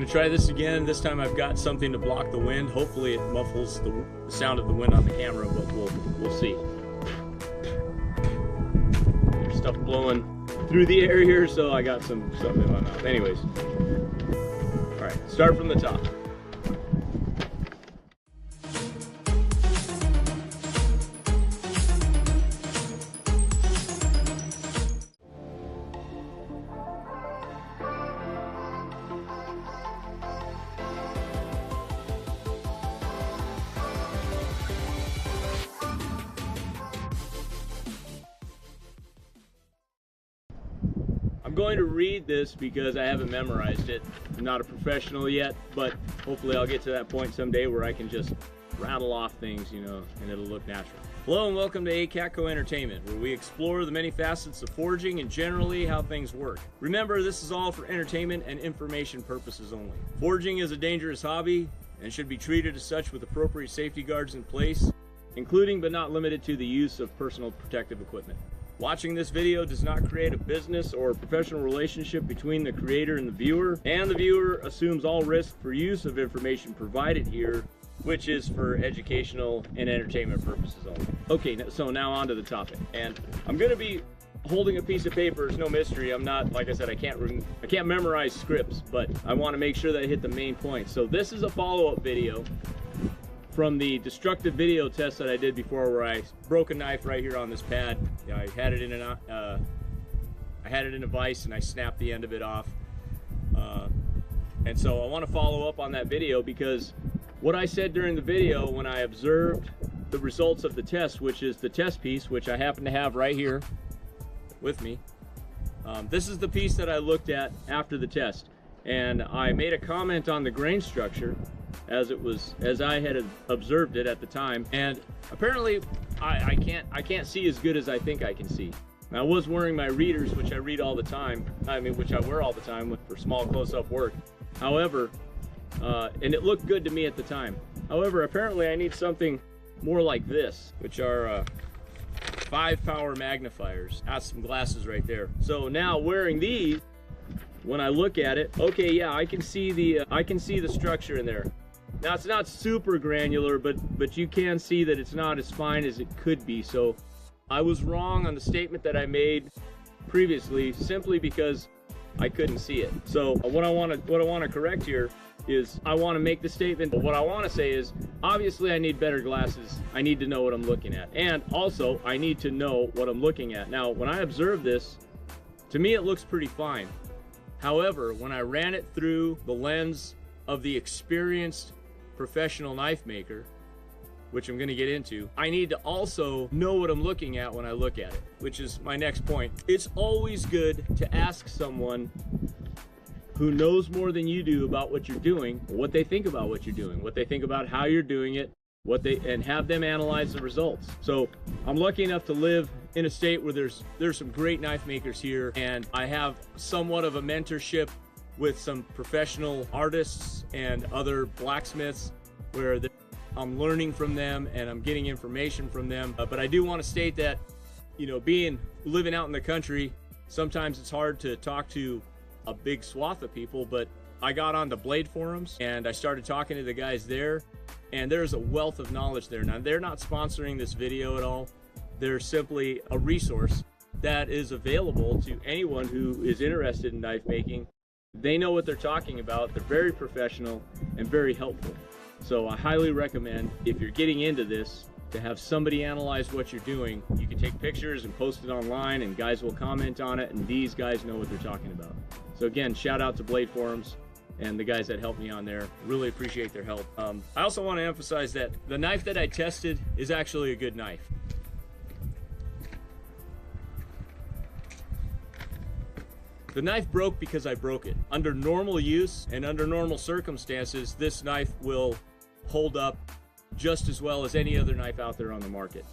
gonna try this again. This time I've got something to block the wind. Hopefully it muffles the sound of the wind on the camera, but we'll see. There's stuff blowing through the air here, so I got something in my mouth. Anyways, all right, start from the top. I'm going to read this because I haven't memorized it. I'm not a professional yet, but hopefully I'll get to that point someday where I can just rattle off things, you know, and it'll look natural. Hello and welcome to ACATCO Entertainment, where we explore the many facets of forging and generally how things work. Remember, this is all for entertainment and information purposes only. Forging is a dangerous hobby and should be treated as such with appropriate safety guards in place, including but not limited to the use of personal protective equipment. Watching this video does not create a business or professional relationship between the creator and the viewer assumes all risk for use of information provided here, which is for educational and entertainment purposes only. Okay, so now on to the topic. And I'm gonna be holding a piece of paper. It's no mystery. I'm not, like I said, I can't memorize scripts, but I wanna make sure that I hit the main point. So this is a follow-up video from the destructive video test that I did before, where I broke a knife right here on this pad. I had it in a vise and I snapped the end of it off. And so I want to follow up on that video, because what I said during the video when I observed the results of the test, which is the test piece, which I happen to have right here with me. This is the piece that I looked at after the test, and I made a comment on the grain structure as I had observed it at the time, and apparently I can't see as good as I think I can see. Now, I was wearing my readers, which I read all the time, which I wear all the time for small close-up work. However, and it looked good to me at the time. However, apparently I need something more like this, which are 5-power magnifiers. That's some glasses right there. So now wearing these, when I look at it, okay, yeah, I can see the structure in there. Now, it's not super granular, but you can see that it's not as fine as it could be. So I was wrong on the statement that I made previously, simply because I couldn't see it. So what I want to correct here is, I want to make the statement, but what I want to say is, obviously I need better glasses. I need to know what I'm looking at, and also I need to know what I'm looking at. Now, when I observe this, to me it looks pretty fine. However, when I ran it through the lens of the experienced professional knife maker, which I'm going to get into, I need to also know what I'm looking at when I look at it, which is my next point. It's always good to ask someone who knows more than you do about what you're doing, what they think about what you're doing, what they think about how you're doing it, and have them analyze the results. So I'm lucky enough to live in a state where there's some great knife makers here, and I have somewhat of a mentorship with some professional artists and other blacksmiths, where I'm learning from them and I'm getting information from them. But I do want to state that, you know, living out in the country, sometimes it's hard to talk to a big swath of people, but I got on the blade forums and I started talking to the guys there, and there's a wealth of knowledge there. Now, they're not sponsoring this video at all. They're simply a resource that is available to anyone who is interested in knife making. They know what they're talking about. They're very professional and very helpful. So I highly recommend, if you're getting into this, to have somebody analyze what you're doing. You can take pictures and post it online, and guys will comment on it, and these guys know what they're talking about. So again, shout out to Blade Forums and the guys that helped me on there. Really appreciate their help. I also want to emphasize that the knife that I tested is actually a good knife. The knife broke because I broke it. Under normal use and under normal circumstances, this knife will hold up just as well as any other knife out there on the market.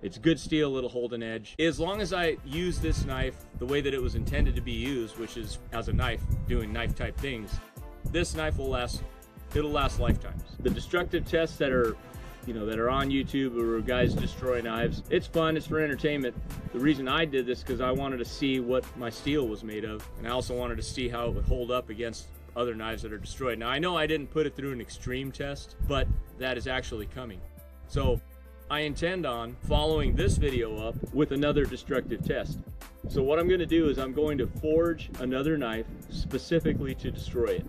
It's good steel, it'll hold an edge. As long as I use this knife the way that it was intended to be used, which is as a knife, doing knife type things, this knife will last, it'll last lifetimes. The destructive tests that are on YouTube, where guys destroy knives, it's fun, it's for entertainment. The reason I did this because I wanted to see what my steel was made of, and I also wanted to see how it would hold up against other knives that are destroyed. Now I know I didn't put it through an extreme test, but that is actually coming. So I intend on following this video up with another destructive test. So what I'm going to do is I'm going to forge another knife specifically to destroy it.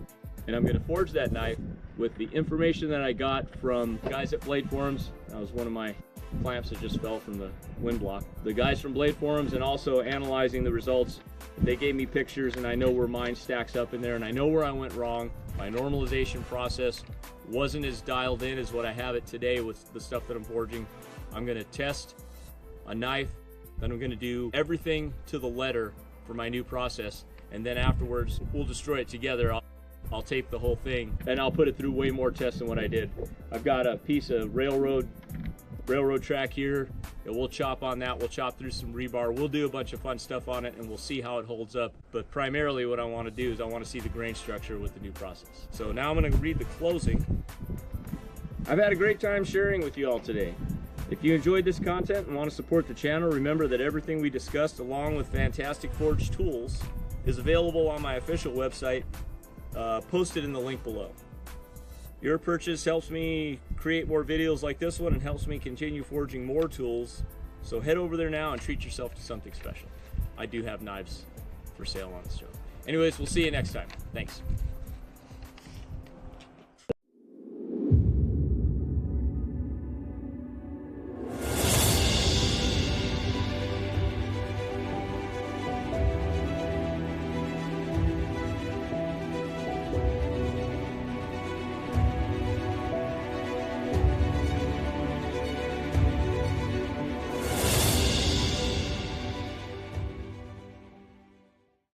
And I'm going to forge that knife with the information that I got from guys at Blade Forums. That was one of my clamps that just fell from the wind block. The guys from Blade Forums, and also analyzing the results, they gave me pictures, and I know where mine stacks up in there, and I know where I went wrong. My normalization process wasn't as dialed in as what I have it today with the stuff that I'm forging. I'm going to test a knife, then I'm going to do everything to the letter for my new process, and then afterwards we'll destroy it together. I'll tape the whole thing, and I'll put it through way more tests than what I did. I've got a piece of railroad track here that we'll chop on that. We'll chop through some rebar. We'll do a bunch of fun stuff on it, and we'll see how it holds up. But primarily what I want to do is I want to see the grain structure with the new process. So now I'm going to read the closing. I've had a great time sharing with you all today. If you enjoyed this content and want to support the channel, remember that everything we discussed, along with fantastic forge tools, is available on my official website, posted in the link below. Your purchase helps me create more videos like this one and helps me continue forging more tools. So head over there now and treat yourself to something special. I do have knives for sale on the show. Anyways, we'll see you next time. Thanks.